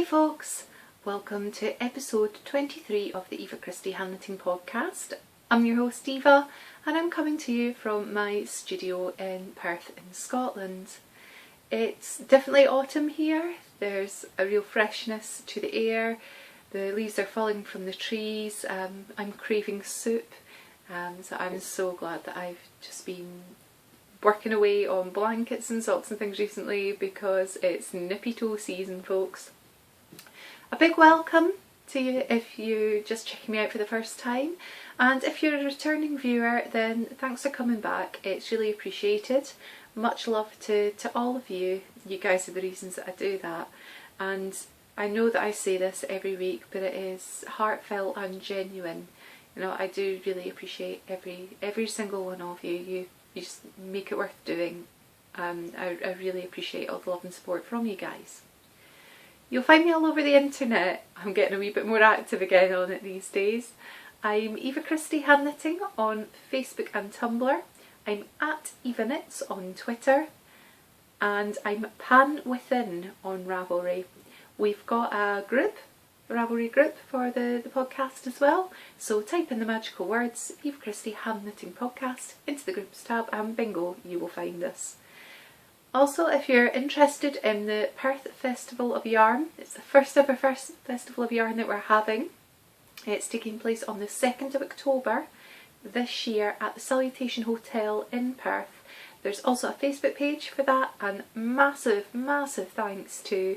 Hey folks, welcome to episode 23 of the Christie Handknitting podcast. I'm your host Eva and I'm coming to you from my studio in Perth in Scotland. It's definitely autumn here, there's a real freshness to the air, the leaves are falling from the trees, I'm craving soup, so I'm so glad that I've just been working away on blankets and socks and things recently because it's nippy toe season, folks. A big welcome to you if you're just checking me out for the first time, and if you're a returning viewer then thanks for coming back, it's really appreciated. Much love to all of you. You guys are the reasons that I do that, and I know that I say this every week but it is heartfelt and genuine. You know, I do really appreciate every single one of you. You just make it worth doing. I really appreciate all the love and support from you guys. You'll find me all over the internet. I'm getting a wee bit more active again on it these days. I'm Eva Christie Handknitting on Facebook and Tumblr. I'm at Eva Knits on Twitter. And I'm Pan Within on Ravelry. We've got a group, a Ravelry group for the podcast as well. So type in the magical words Eva Christie Handknitting podcast into the groups tab and bingo, you will find us. Also, if you're interested in the Perth Festival of Yarn, it's the first ever Festival of Yarn that we're having. It's taking place on the 2nd of October this year at the Salutation Hotel in Perth. There's also a Facebook page for that, and massive thanks to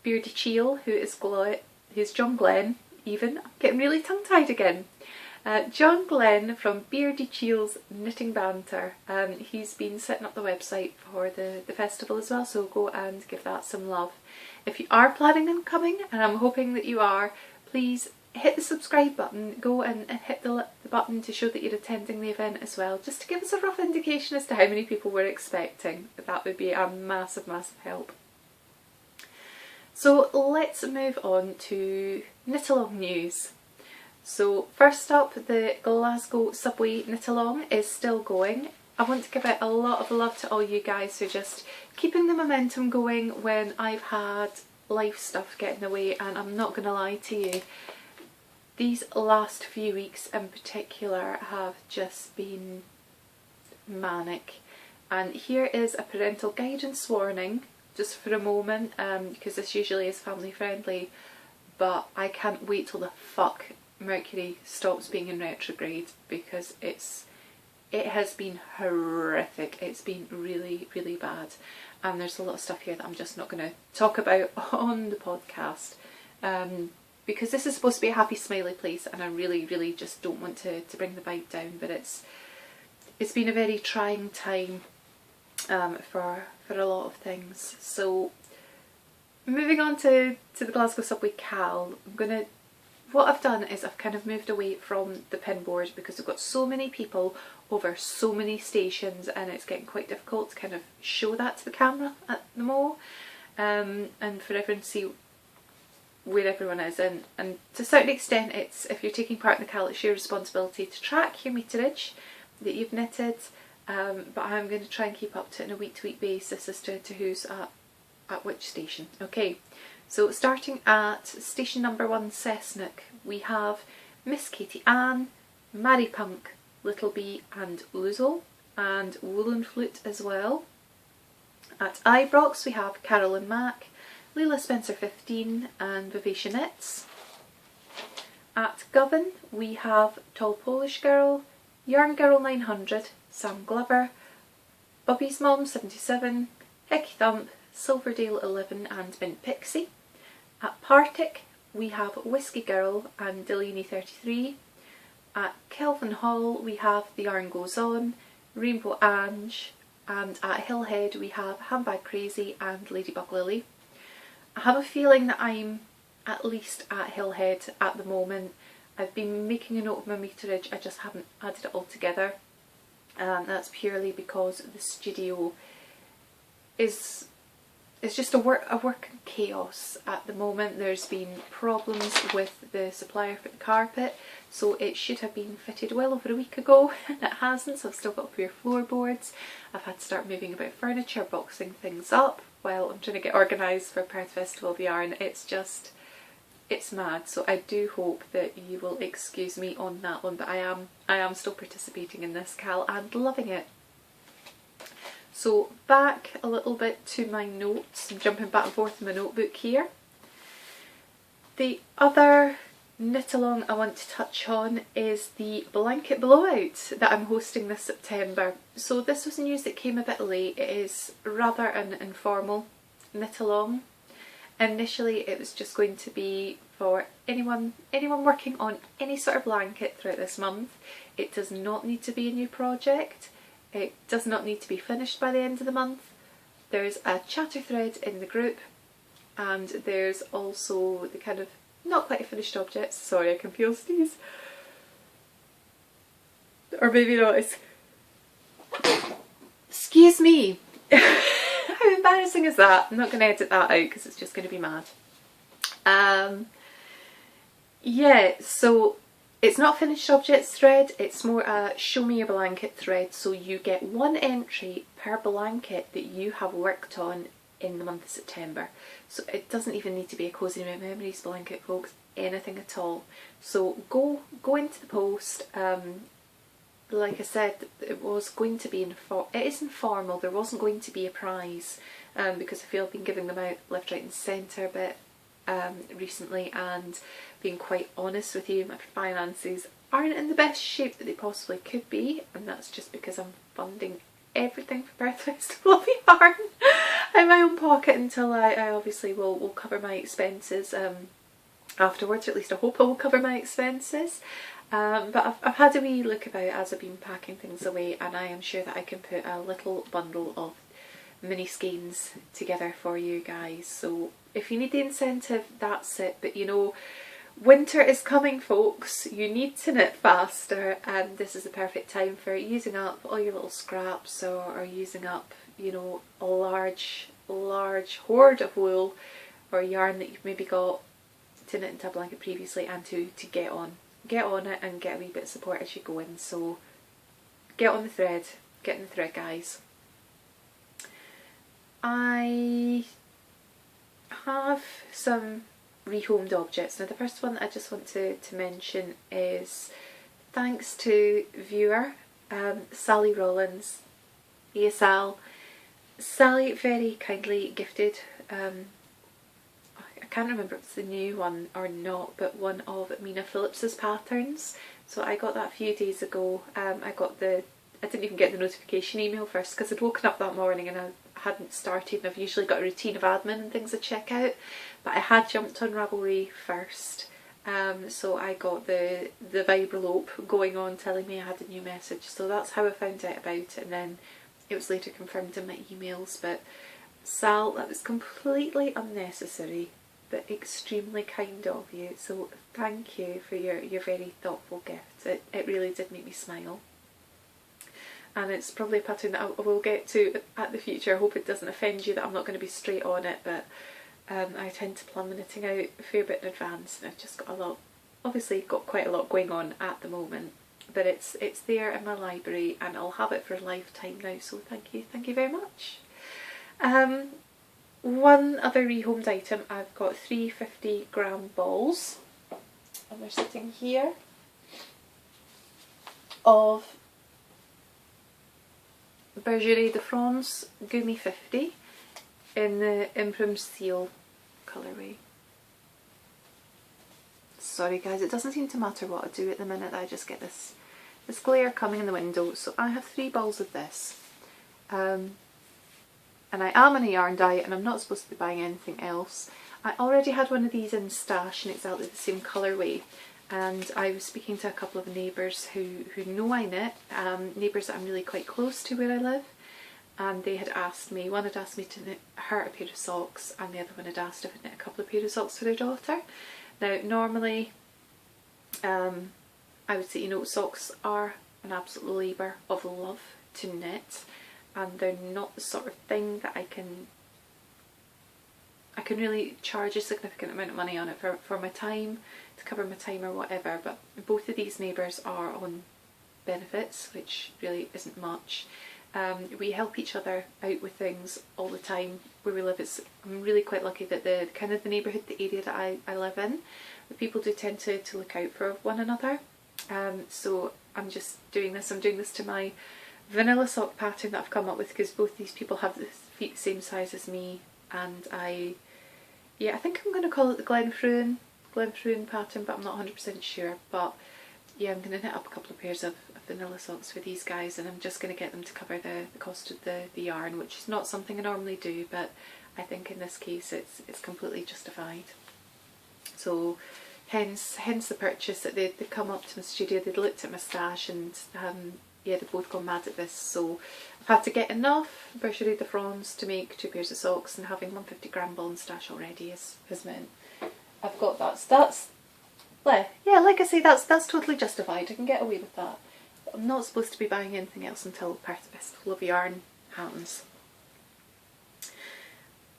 Beardy Cheel, who's John Glenn, even. I'm getting really tongue-tied again. John Glenn from Beardy Cheel's Knitting Banter. He's been setting up the website for the festival as well, so go and give that some love. If you are planning on coming, and I'm hoping that you are, please hit the subscribe button, go and hit the button to show that you're attending the event as well, just to give us a rough indication as to how many people we're expecting. That would be a massive help. So let's move on to knit along news. So first up, the Glasgow Subway knit along is still going. I want to give out a lot of love to all you guys who are just keeping the momentum going when I've had life stuff get in the way, and I'm not going to lie to you, these last few weeks in particular have just been manic. And here is a parental guidance warning just for a moment, because this usually is family friendly, but I can't wait till the fuck Mercury stops being in retrograde, because it has been horrific. It's been really bad, and there's a lot of stuff here that I'm just not going to talk about on the podcast, because this is supposed to be a happy smiley place and I really just don't want to bring the vibe down. But it's been a very trying time for a lot of things. So moving on to the Glasgow Subway Cal, what I've done is I've kind of moved away from the pin board because I've got so many people over so many stations and it's getting quite difficult to kind of show that to the camera at the mall, and for everyone to see where everyone is, and to a certain extent it's, if you're taking part in the Cal, it's your responsibility to track your meterage that you've knitted, but I'm going to try and keep up to it on a week to week basis as to who's at which station. Okay. So starting at station number 1 Cessnock, we have Miss Katie Ann, Mary Punk, Little Bee and Oozle, and Woolen Flute as well. At Ibrox we have Carolyn Mack, Leila Spencer 15 and Vivacia Knits. At Govan we have Tall Polish Girl, Yarn Girl 900, Sam Glover, Bobby's Mom 77, Hickey Thump, Silverdale 11 and Mint Pixie. At Partick we have Whiskey Girl and Delaney 33. At Kelvin Hall we have The Yarn Goes On, Rainbow Ange, and at Hillhead we have Handbag Crazy and Ladybug Lily. I have a feeling that I'm at least at Hillhead at the moment. I've been making a note of my meterage, I just haven't added it all together, and that's purely because the studio is just a work chaos at the moment. There's been problems with the supplier for the carpet, so it should have been fitted well over a week ago and it hasn't, so I've still got bare floorboards. I've had to start moving about furniture, boxing things up. while I'm trying to get organised for Perth Festival of Yarn. It's mad, so I do hope that you will excuse me on that one, but I am still participating in this, Cal, and loving it. So back a little bit to my notes. I'm jumping back and forth in my notebook here. The other knit along I want to touch on is the blanket blowout that I'm hosting this September. So this was news that came a bit late. It is rather an informal knit along. Initially it was just going to be for anyone working on any sort of blanket throughout this month. It does not need to be a new project. It does not need to be finished by the end of the month. There's a chatter thread in the group, and there's also the kind of not quite finished objects. Sorry, I can feel sneeze. Or maybe not. Excuse me. How embarrassing is that? I'm not going to edit that out because it's just going to be mad. Yeah, so it's not a finished objects thread, it's more a show me a blanket thread, so you get one entry per blanket that you have worked on in the month of September. So it doesn't even need to be a Cozy Memories blanket, folks, anything at all. So go into the post. Like I said, it was going to be it is informal. There wasn't going to be a prize because I feel I've been giving them out left, right and centre a bit recently, and being quite honest with you, my finances aren't in the best shape that they possibly could be, and that's just because I'm funding everything for Perth Festival of Yarn in my own pocket until I obviously will cover my expenses afterwards, or at least I hope I will cover my expenses. But I've had a wee look about as I've been packing things away, and I am sure that I can put a little bundle of mini skeins together for you guys. So if you need the incentive, that's it. But you know, winter is coming, folks. You need to knit faster, and this is the perfect time for using up all your little scraps, or using up, you know, a large hoard of wool or yarn that you've maybe got to knit into a blanket previously, and to get on it and get a wee bit of support as you go in. So get on the thread, get in the thread, guys. I have some rehomed objects. Now the first one that I just want to mention is thanks to viewer Sally Rollins, ESL. Sally very kindly gifted, I can't remember if it's the new one or not, but one of Mina Phillips's patterns. So I got that a few days ago. I didn't even get the notification email first because I'd woken up that morning and I hadn't started, and I've usually got a routine of admin and things to check out, but I had jumped on Ravelry first. So I got the Vibrope going on telling me I had a new message, so that's how I found out about it, and then it was later confirmed in my emails. But Sal, that was completely unnecessary but extremely kind of you, so thank you for your very thoughtful gift. It really did make me smile, and it's probably a pattern that I will get to at the future. I hope it doesn't offend you that I'm not going to be straight on it, but I tend to plan the knitting out a fair bit in advance, and I've just got quite a lot going on at the moment, but it's there in my library and I'll have it for a lifetime now, so thank you very much. One other rehomed item, I've got 3 50-gram balls, and they're sitting here, of Bergeret de France Gumi 50 in the Imprim Seal colourway. Sorry guys, it doesn't seem to matter what I do at the minute, I just get this glare coming in the window. So I have 3 balls of this. And I am on a yarn diet and I'm not supposed to be buying anything else. I already had one of these in stash in exactly the same colourway, and I was speaking to a couple of neighbours who know I knit, neighbours that I'm really quite close to where I live, and they had asked me, one had asked me to knit her a pair of socks, and the other one had asked if I'd knit a couple of pairs of socks for their daughter. Now normally I would say, you know, socks are an absolute labour of love to knit, and they're not the sort of thing that I can really charge a significant amount of money on it for my time, to cover my time or whatever. But both of these neighbours are on benefits, which really isn't much, We help each other out with things all the time where we live. I'm really quite lucky that the neighbourhood, the area that I live in, the people do tend to look out for one another. So I'm just doing this. I'm doing this to my vanilla sock pattern that I've come up with, because both these people have the feet the same size as me, and I think I'm going to call it the Glenfruin pattern, but I'm not 100% sure. But yeah, I'm going to knit up a couple of pairs of vanilla socks for these guys, and I'm just going to get them to cover the cost of the yarn, which is not something I normally do, but I think in this case it's completely justified. So hence the purchase. That they'd come up to my studio, they'd looked at my stash, and yeah, they've both gone mad at this. So I've had to get enough Bergerie de France to make 2 pairs of socks, and having 150g ball and stash already has meant I've got that. Yeah, like I say, that's totally justified. I can get away with that. But I'm not supposed to be buying anything else until Perth Festival of Yarn happens.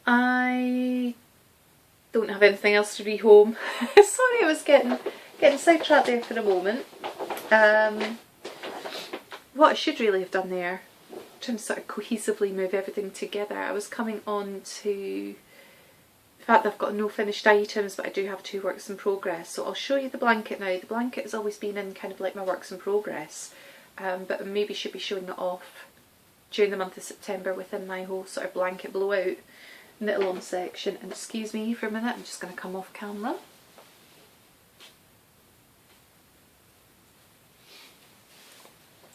I don't have anything else to rehome. Sorry, I was getting sidetracked there for a moment. What I should really have done there, trying to sort of cohesively move everything together, I was coming on to the fact that I've got no finished items, but I do have 2 works in progress. So I'll show you the blanket now. The blanket has always been in kind of like my works in progress, but I maybe should be showing it off during the month of September within my whole sort of blanket blowout knit along section. And excuse me for a minute, I'm just going to come off camera.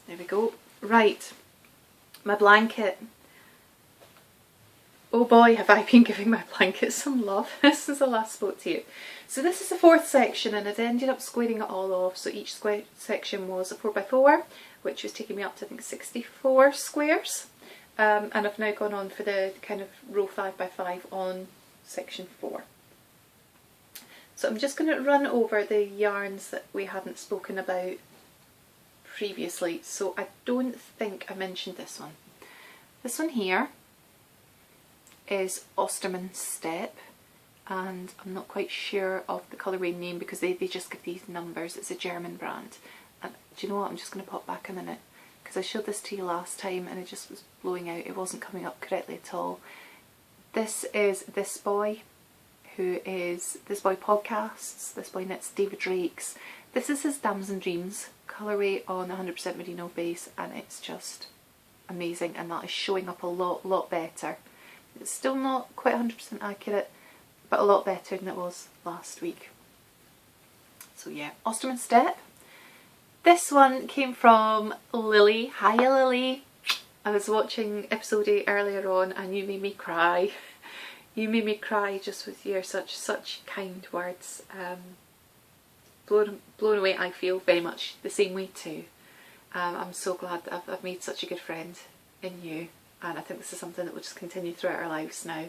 There we go. Right, my blanket. Oh boy, have I been giving my blanket some love since I last spoke to you. So this is the 4th section, and I'd ended up squaring it all off. So each square section was a 4x4, which was taking me up to I think 64 squares. And I've now gone on for the kind of row 5x5 on section 4. So I'm just going to run over the yarns that we hadn't spoken about previously. So I don't think I mentioned this one. This one here is Ostermann Step, and I'm not quite sure of the colourway name because they just give these numbers. It's a German brand. And do you know what, I'm just going to pop back a minute, because I showed this to you last time and it just was blowing out. It wasn't coming up correctly at all. This is This Boy, This Boy Podcasts, This Boy Knits David Drake's. This is his Dams and Dreams colourway on 100% merino base, and it's just amazing, and that is showing up a lot better. It's still not quite 100% accurate, but a lot better than it was last week. So yeah, Ostermann Step. This one came from Lily. Hiya Lily. I was watching episode 8 earlier on, and you made me cry. You made me cry just with your such kind words. Blown away. I feel very much the same way too. I'm so glad that I've made such a good friend in you, and I think this is something that will just continue throughout our lives now.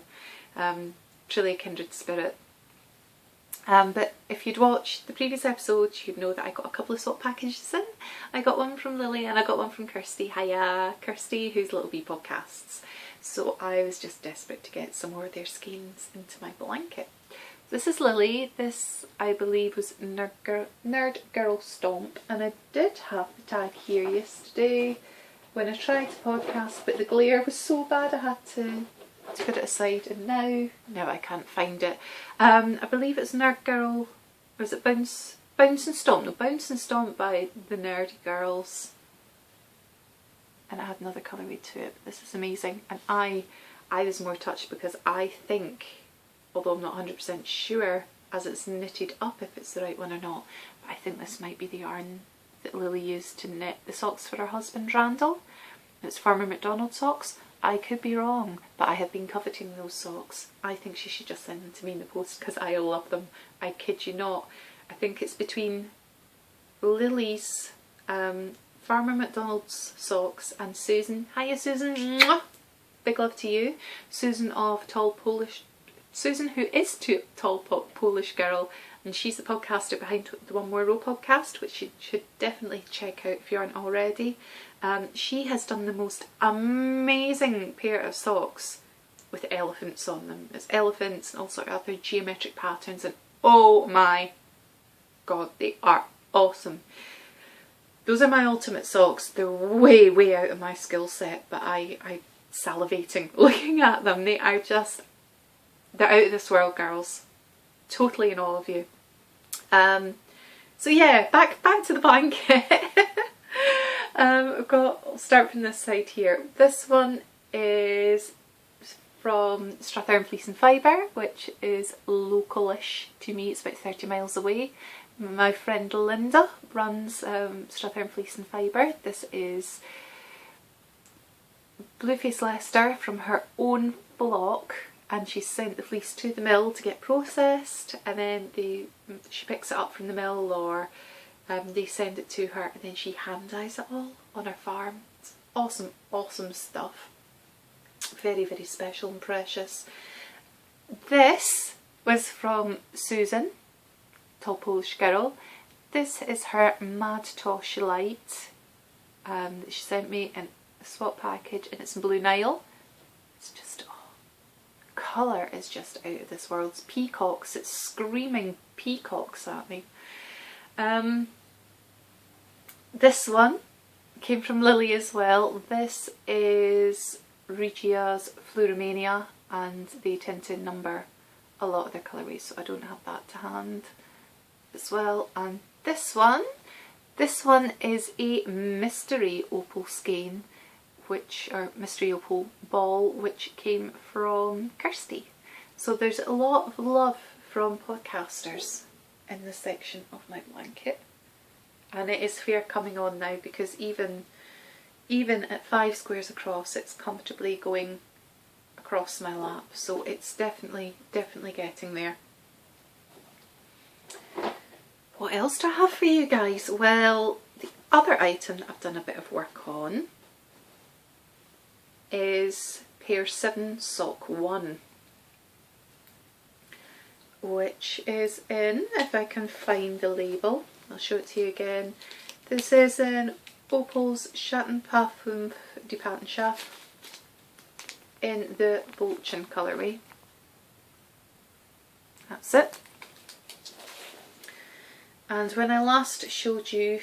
Truly a kindred spirit. But if you'd watched the previous episodes, you'd know that I got a couple of sock packages in. I got one from Lily and I got one from Christie. Hiya Kirsty, who's Little Bee Podcasts. So I was just desperate to get some more of their skeins into my blanket. This is Lily. This, I believe, was Nerd Girl Stomp, and I did have the tag here yesterday when I tried to podcast, but the glare was so bad I had to put it aside, and now I can't find it. I believe it's Nerd Girl, or is it Bounce and Stomp? No, Bounce and Stomp by the Nerdy Girls. And it had another colourway to it. This is amazing, and I was more touched because I think, although I'm not 100% sure as it's knitted up if it's the right one or not, but I think this might be the yarn that Lily used to knit the socks for her husband Randall. It's Farmer McDonald socks. I could be wrong, but I have been coveting those socks. I think she should just send them to me in the post because I love them. I kid you not. I think it's between Lily's Farmer McDonald's socks and Susan. Hiya Susan. Mwah! Big love to you. Susan, who is Tall Polish Girl, and she's the podcaster behind the One More Row podcast, which you should definitely check out if you aren't already. She has done the most amazing pair of socks with elephants on them. It's elephants and all sorts of other geometric patterns, and oh my god, they are awesome. those are my ultimate socks. They're way, way out of my skill set, but I'm salivating looking at them. They are just, they're out of this world, girls. Totally in awe of you. So yeah, back to the blanket. I'll start from this side here. This one is from Strathern Fleece and Fibre, which is localish to me. It's about 30 miles away. My friend Linda runs Strathern Fleece and Fibre. This is Blueface Leicester from her own block, and she sent the fleece to the mill to get processed, and then she picks it up from the mill, or they send it to her, and then she hand dyes it all on her farm. It's awesome, awesome stuff. Very, very special and precious. This was from Susan, Tall Polish Girl. This is her Mad Tosh Light that she sent me in a swap package, and it's in Blue Nile. It's just, oh, colour is just out of this world. It's peacocks, it's screaming peacocks at me. This one came from Lily as well. This is Regia's Floromania, and they tend to number a lot of their colourways, so I don't have that to hand as well. And this one is a mystery opal skein, or mystery opal ball, which came from Christie. So there's a lot of love from podcasters in this section of my blanket, and it is fair coming on now, because even at 5 squares across, it's comfortably going across my lap, so it's definitely getting there. What else do I have for you guys? Well, the other item that I've done a bit of work on is pair 7 sock 1, which is in, if I can find the label, I'll show it to you again. This is in Opal's Chatin Parfum du Patin Chef in the Bolchin colourway. That's it. And when I last showed you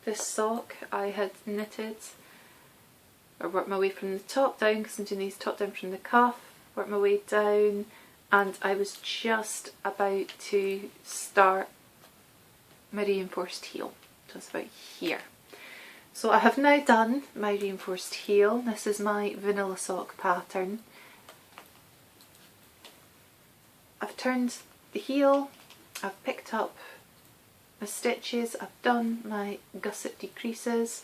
this sock, I had knitted, or worked my way from the top down, because I'm doing these top down from the cuff, worked my way down, and I was just about to start my reinforced heel, just about here. So I have now done my reinforced heel. This is my vanilla sock pattern. I've turned the heel, I've picked up my stitches, I've done my gusset decreases,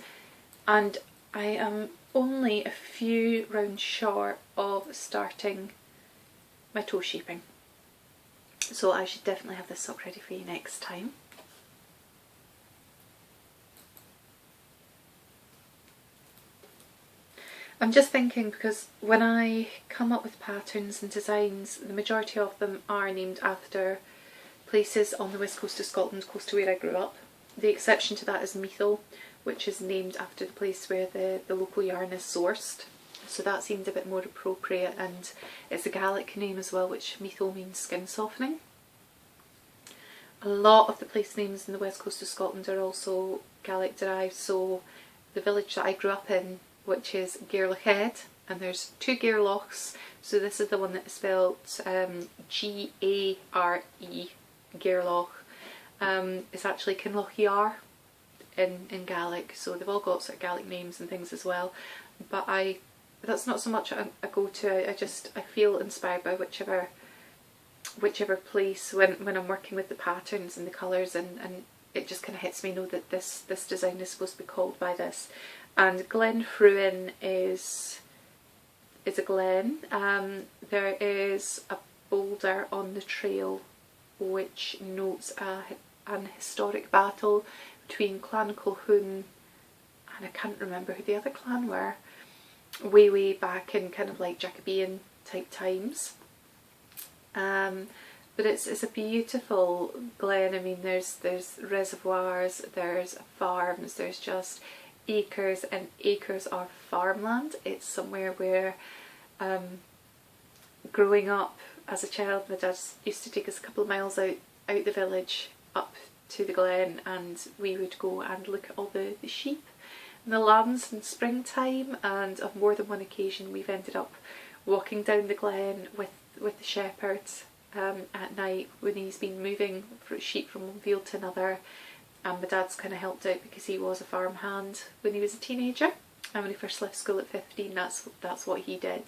and I am only a few rounds short of starting my toe shaping. So I should definitely have this sock ready for you next time. I'm just thinking, because when I come up with patterns and designs, the majority of them are named after places on the west coast of Scotland, close to where I grew up. The exception to that is Meathal, which is named after the place where the local yarn is sourced. So that seemed a bit more appropriate, and it's a Gaelic name as well, which Meathal means skin softening. A lot of the place names in the west coast of Scotland are also Gaelic derived, so the village that I grew up in, which is Gairloch Head, and there's 2 Gairlochs, so this is the one that is spelled G-A-R-E, Gairloch. It's actually Kinloch Yar in Gaelic, so they've all got sort of Gaelic names and things as well, but that's not so much a go-to. I feel inspired by whichever place when I'm working with the patterns and the colours, and it just kind of hits me, know that this design is supposed to be called by this. And Glen Fruin is a glen. There is a boulder on the trail which notes an historic battle between Clan Colquhoun, and I can't remember who the other clan were, way back in kind of like Jacobean type times. But it's a beautiful glen. I mean, there's reservoirs, there's farms, there's just acres and acres of farmland. It's somewhere where growing up as a child, my dad used to take us a couple of miles out the village up to the glen, and we would go and look at all the sheep and the lambs in springtime, and on more than one occasion we've ended up walking down the glen with the shepherd at night when he's been moving sheep from one field to another. And my dad's kind of helped out because he was a farmhand when he was a teenager, and when he first left school at 15, that's what he did.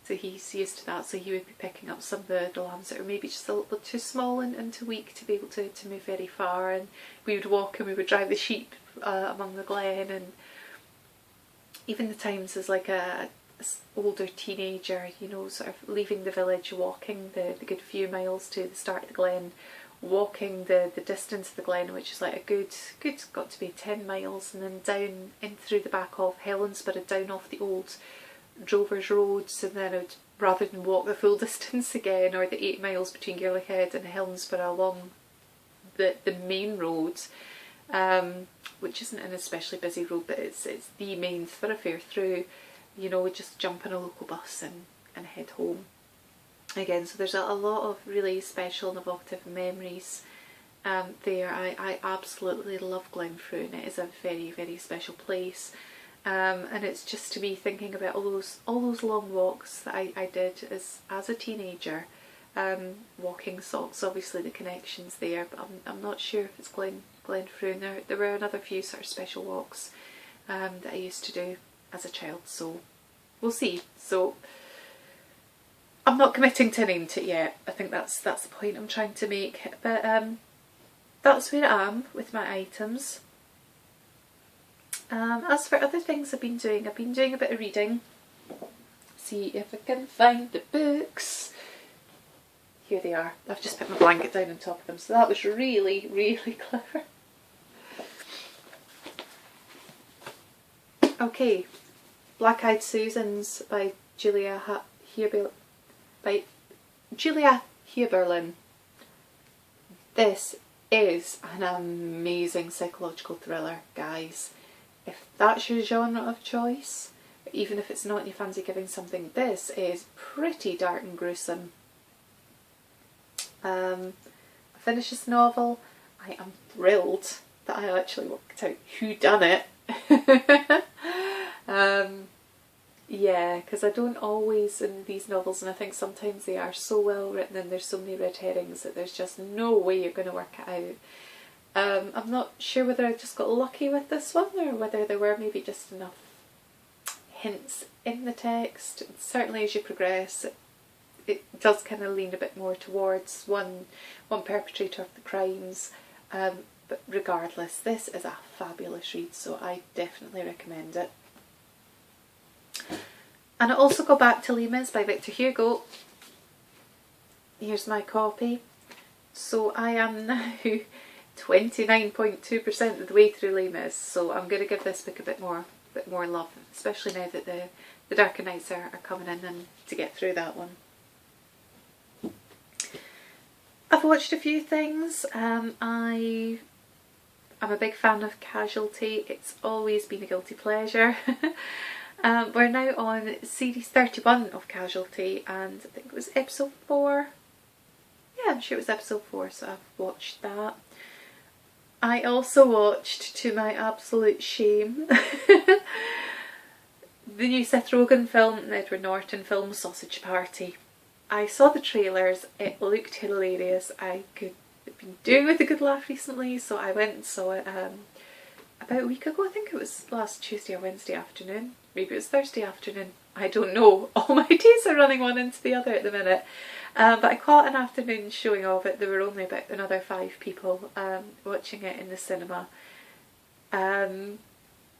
So he's used to that, so he would be picking up some of the lambs that are maybe just a little bit too small and too weak to be able to move very far, and we would walk and we would drive the sheep among the glen. And even the times as like a older teenager, you know, sort of leaving the village, walking the good few miles to the start of the glen, walking the distance of the glen, which is like a good got to be 10 miles, and then down in through the back of Helensburgh, down off the old Drovers roads, and then I would, rather than walk the full distance again, or the 8 miles between Gairlichead and Helensburgh along the main road, which isn't an especially busy road, but it's the main thoroughfare through, you know, just jump on a local bus and head home again. So there's a lot of really special and evocative memories there. I absolutely love Glenfrew, and it is a very, very special place. And it's just to be thinking about all those long walks that I did as a teenager. Walking socks, obviously the connections there, but I'm not sure if it's Glenfrew. And there were another few sort of special walks that I used to do as a child, so we'll see. So I'm not committing to a name to it yet. I think that's the point I'm trying to make. But that's where I am with my items. As for other things I've been doing a bit of reading. See if I can find the books. Here they are. I've just put my blanket down on top of them, so that was really, really clever. Okay, Black Eyed Susans by Julia Heberlin. This is an amazing psychological thriller, guys. If that's your genre of choice, even if it's not and you fancy giving something, this is pretty dark and gruesome. I finished this novel. I am thrilled that I actually worked out who done it. Yeah, because I don't always in these novels, and I think sometimes they are so well written and there's so many red herrings that there's just no way you're going to work it out. I'm not sure whether I just got lucky with this one, or whether there were maybe just enough hints in the text. Certainly as you progress, it does kind of lean a bit more towards one perpetrator of the crimes, but regardless, this is a fabulous read, so I definitely recommend it. And I also go back to Les Mis by Victor Hugo. Here's my copy. So I am now 29.2% of the way through Les Mis, so I'm going to give this book a bit more love, especially now that the Darker Nights are coming in, and to get through that one. I've watched a few things. I'm a big fan of Casualty. It's always been a guilty pleasure. We're now on series 31 of Casualty, and I think it was episode 4. Yeah, I'm sure it was episode 4, so I've watched that. I also watched, to my absolute shame, the new Seth Rogen film and Edward Norton film, Sausage Party. I saw the trailers, it looked hilarious. I've been doing with a good laugh recently, so I went and saw it about a week ago. I think it was last Tuesday or Wednesday afternoon. Maybe it was Thursday afternoon. I don't know. All my days are running one into the other at the minute. But I caught an afternoon showing of it. There were only about another 5 people watching it in the cinema.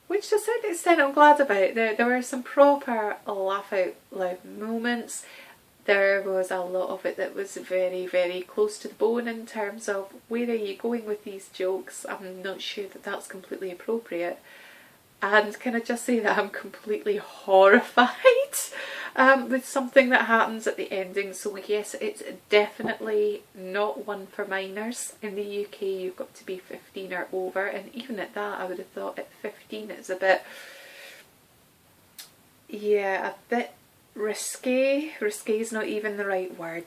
Which to a certain extent I'm glad about. There were some proper laugh out loud moments. There was a lot of it that was very, very close to the bone in terms of where are you going with these jokes. I'm not sure that that's completely appropriate. And can I just say that I'm completely horrified with something that happens at the ending. So yes, it's definitely not one for minors. In the UK you've got to be 15 or over, and even at that I would have thought at 15 it's a bit, yeah, a bit risque. Risque is not even the right word.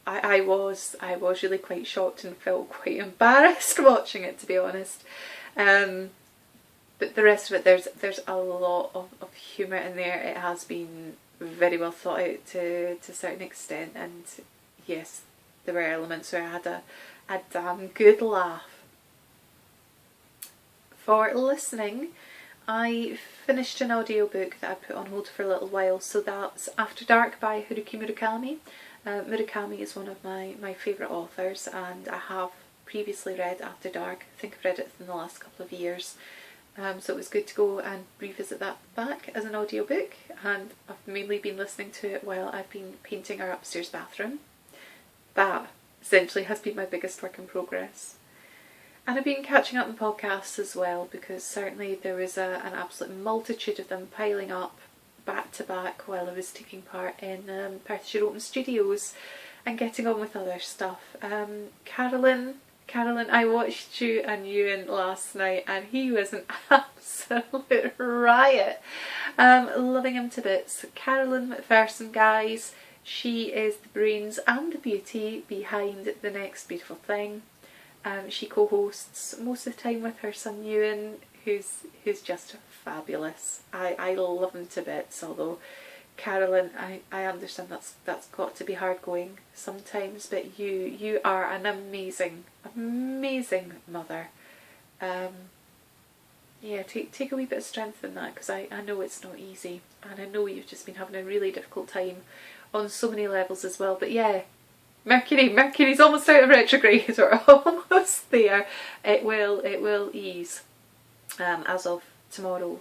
I was really quite shocked and felt quite embarrassed watching it, to be honest. But the rest of it, there's a lot of humour in there. It has been very well thought out to a certain extent, and yes, there were elements where I had a damn good laugh. For listening, I finished an audiobook that I put on hold for a little while, so that's After Dark by Haruki Murakami. Murakami is one of my favourite authors, and I have previously read After Dark. I think I've read it in the last couple of years. So it was good to go and revisit that back as an audiobook, and I've mainly been listening to it while I've been painting our upstairs bathroom. That essentially has been my biggest work in progress. And I've been catching up on podcasts as well, because certainly there was an absolute multitude of them piling up back to back while I was taking part in Perthshire Open Studios and getting on with other stuff. Carolyn, I watched you and Ewan last night, and he was an absolute riot. Loving him to bits. Carolyn McPherson, guys, she is the brains and the beauty behind The Next Beautiful Thing. She co-hosts most of the time with her son Ewan, who's just fabulous. I love him to bits, although Carolyn, I understand that's got to be hard going sometimes, but you are an amazing mother. Yeah, take a wee bit of strength in that, because I know it's not easy, and I know you've just been having a really difficult time on so many levels as well. But yeah, Mercury's almost out of retrograde, or almost there. It will ease as of tomorrow.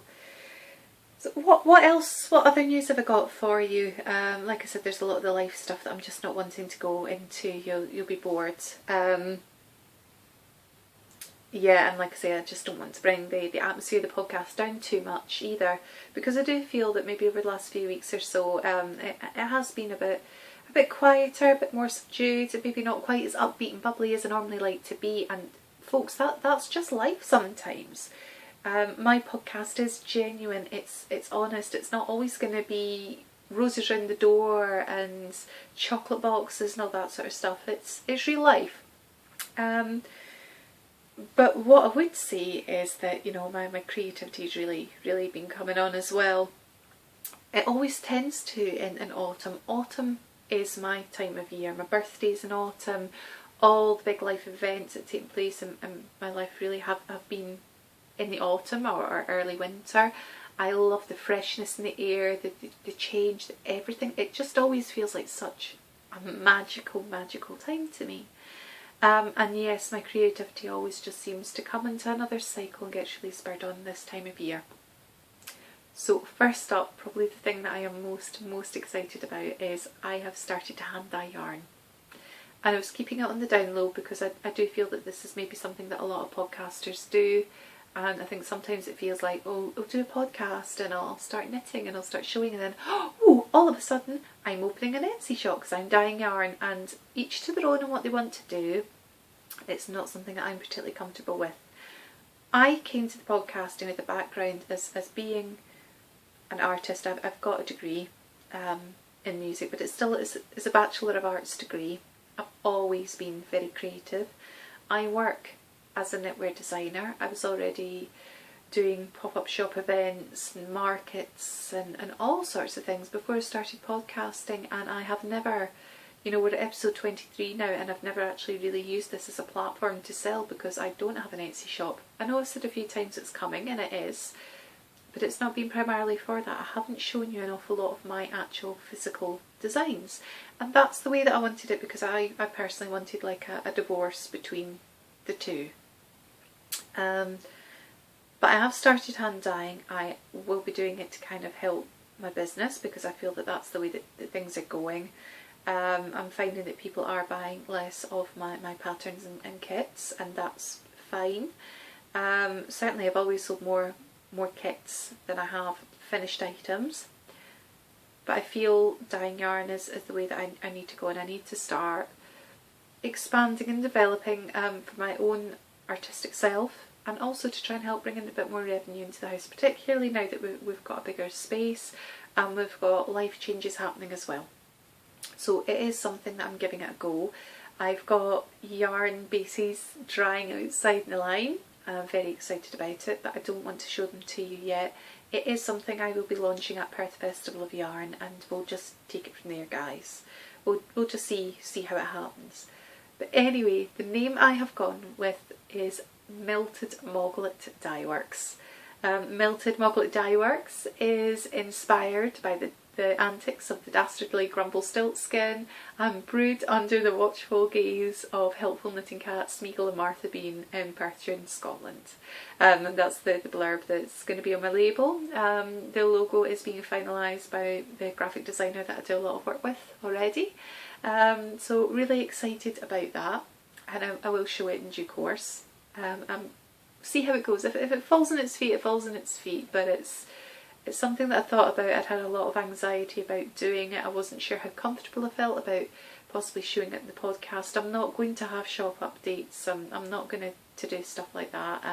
So what else? What other news have I got for you? Like I said, there's a lot of the life stuff that I'm just not wanting to go into. You'll be bored. Yeah, and like I say, I just don't want to bring the atmosphere of the podcast down too much either, because I do feel that maybe over the last few weeks or so, it has been a bit quieter, a bit more subdued, maybe not quite as upbeat and bubbly as I normally like to be. And folks, that's just life sometimes. My podcast is genuine, it's honest, it's not always going to be roses round the door and chocolate boxes and all that sort of stuff. It's real life. But what I would say is that, you know, my creativity's really been coming on as well. It always tends to in autumn. Autumn is my time of year. My birthday's in autumn. All the big life events that take place in my life really have been in the autumn or early winter. I love the freshness in the air, the change, everything. It just always feels like such a magical time to me. And yes, my creativity always just seems to come into another cycle and gets really spurred on this time of year. So first up, probably the thing that I am most excited about is I have started to hand dye yarn. And I was keeping it on the down low because I do feel that this is maybe something that a lot of podcasters do. And I think sometimes it feels like, oh, I'll do a podcast and I'll start knitting and I'll start showing, and then, oh, all of a sudden I'm opening an Etsy shop because I'm dyeing yarn, and each to their own on what they want to do. It's not something that I'm particularly comfortable with. I came to the podcasting with a background as being an artist. I've got a degree in music, but it still is a Bachelor of Arts degree. I've always been very creative. I work as a knitwear designer. I was already doing pop-up shop events and markets and all sorts of things before I started podcasting, and I have never, you know, we're at episode 23 now, and I've never actually really used this as a platform to sell because I don't have an Etsy shop. I know I've said a few times it's coming, and it is, but it's not been primarily for that. I haven't shown you an awful lot of my actual physical designs, and that's the way that I wanted it, because I personally wanted like a divorce between the two. But I have started hand dyeing. I will be doing it to kind of help my business because I feel that that's the way that things are going. I'm finding that people are buying less of my patterns and kits, and that's fine. Certainly I've always sold more kits than I have finished items, but I feel dyeing yarn is the way that I need to go, and I need to start expanding and developing for my own artistic self, and also to try and help bring in a bit more revenue into the house, particularly now that we've got a bigger space and we've got life changes happening as well. So it is something that I'm giving it a go. I've got yarn bases drying outside the line. I'm very excited about it, but I don't want to show them to you yet. It is something I will be launching at Perth Festival of Yarn, and we'll just take it from there, guys. We'll just see how it happens. But anyway, the name I have gone with is Melted Moglet Dye Works. Melted Moglet Dye Works is inspired by the antics of the dastardly Grumblestiltskin and brewed under the watchful gaze of helpful knitting cats Smeagol and Martha Bean in Perthshire in Scotland. And that's the blurb that's going to be on my label. The logo is being finalised by the graphic designer that I do a lot of work with already. So really excited about that, and I will show it in due course. See how it goes. If it falls on its feet, it falls on its feet, but it's something that I thought about. I'd had a lot of anxiety about doing it. I wasn't sure how comfortable I felt about possibly showing it in the podcast. I'm not going to have shop updates. I'm not going to do stuff like that.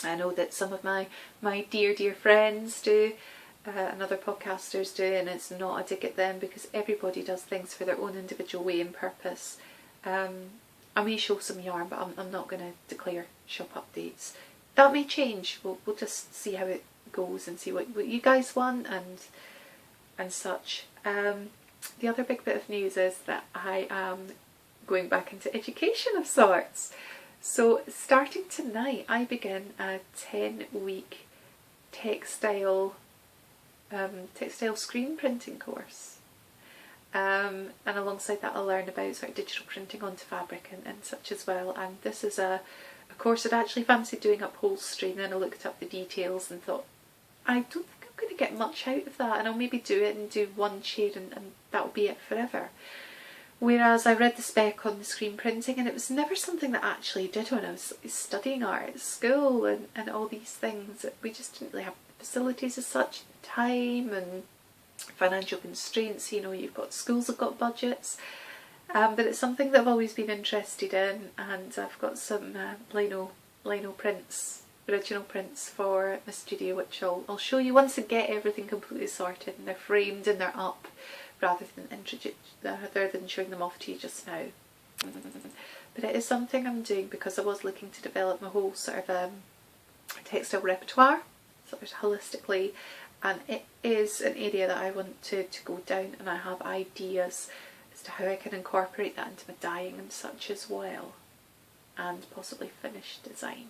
I know that some of my dear friends do, and other podcasters do, and it's not a dig at them because everybody does things for their own individual way and purpose. I may show some yarn, but I'm not going to declare shop updates. That may change. We'll just see how it goes and see what you guys want and such. The other big bit of news is that I am going back into education of sorts. So starting tonight, I begin a 10-week textile screen printing course. And alongside that I'll learn about sort of digital printing onto fabric and such as well. And this is a course I'd actually fancied doing upholstery, and then I looked up the details and thought, I don't think I'm going to get much out of that, and I'll maybe do it and do one chair and that'll be it forever. Whereas I read the spec on the screen printing, and it was never something that I actually did when I was studying art at school and all these things. We just didn't really have facilities as such, time and financial constraints. You know, you've got schools have got budgets, but it's something that I've always been interested in, and I've got some lino prints, original prints for my studio, which I'll show you once I get everything completely sorted and they're framed and they're up, rather than showing them off to you just now. But it is something I'm doing because I was looking to develop my whole sort of textile repertoire, sort of holistically, and it is an area that I want to go down, and I have ideas as to how I can incorporate that into my dyeing and such as well, and possibly finish designs.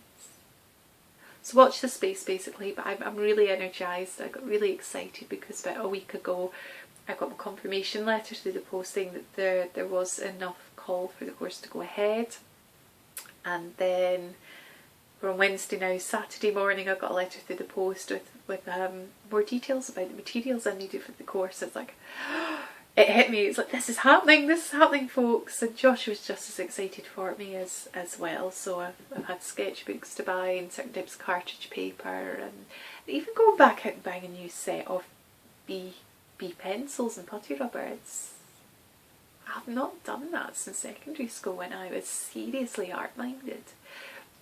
So watch this space basically, but I'm really energised. I got really excited because about a week ago I got my confirmation letter through the post saying that there was enough call for the course to go ahead, and then we're on Wednesday now. Saturday morning I got a letter through the post with more details about the materials I needed for the course. It's like, it hit me. It's like, this is happening folks. And Josh was just as excited for me as well. So I've had sketchbooks to buy and certain types of cartridge paper, and even going back out and buying a new set of B pencils and putty rubber. I've not done that since secondary school when I was seriously art minded.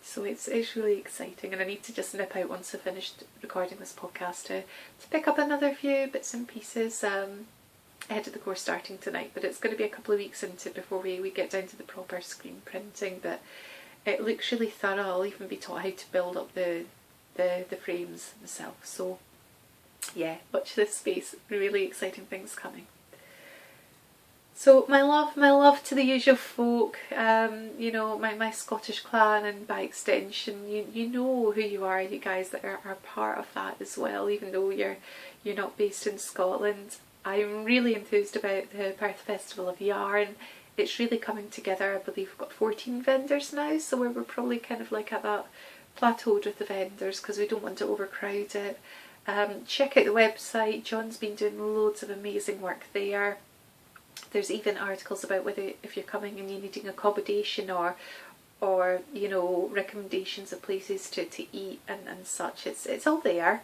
So it's really exciting, and I need to just nip out once I've finished recording this podcast to pick up another few bits and pieces ahead of the course starting tonight. But it's going to be a couple of weeks into it before we get down to the proper screen printing, but it looks really thorough. I'll even be taught how to build up the frames myself. So yeah, watch this space. Really exciting things coming. So my love to the usual folk, you know, my Scottish clan, and by extension, you know who you are, you guys that are part of that as well, even though you're not based in Scotland. I'm really enthused about the Perth Festival of Yarn. It's really coming together. I believe we've got 14 vendors now, so we're probably kind of like at that plateaued with the vendors because we don't want to overcrowd it. Check out the website. John's been doing loads of amazing work there. There's even articles about whether if you're coming and you're needing accommodation or you know, recommendations of places to eat and such. It's all there.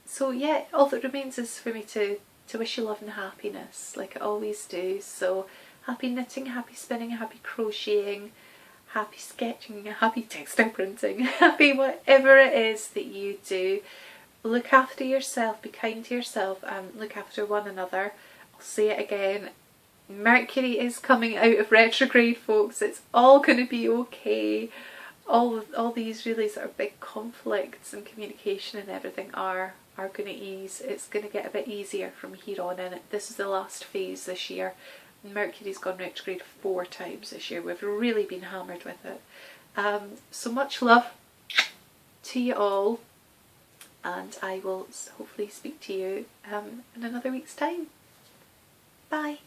So yeah, all that remains is for me to wish you love and happiness like I always do. So happy knitting, happy spinning, happy crocheting, happy sketching, happy textile printing, happy whatever it is that you do. Look after yourself, be kind to yourself, and look after one another. I'll say it again, Mercury is coming out of retrograde, folks. It's all going to be okay. All these really sort of big conflicts and communication and everything are going to ease. It's going to get a bit easier from here on in. This is the last phase this year. Mercury's gone retrograde 4 times this year. We've really been hammered with it. So much love to you all, and I will hopefully speak to you in another week's time. Bye.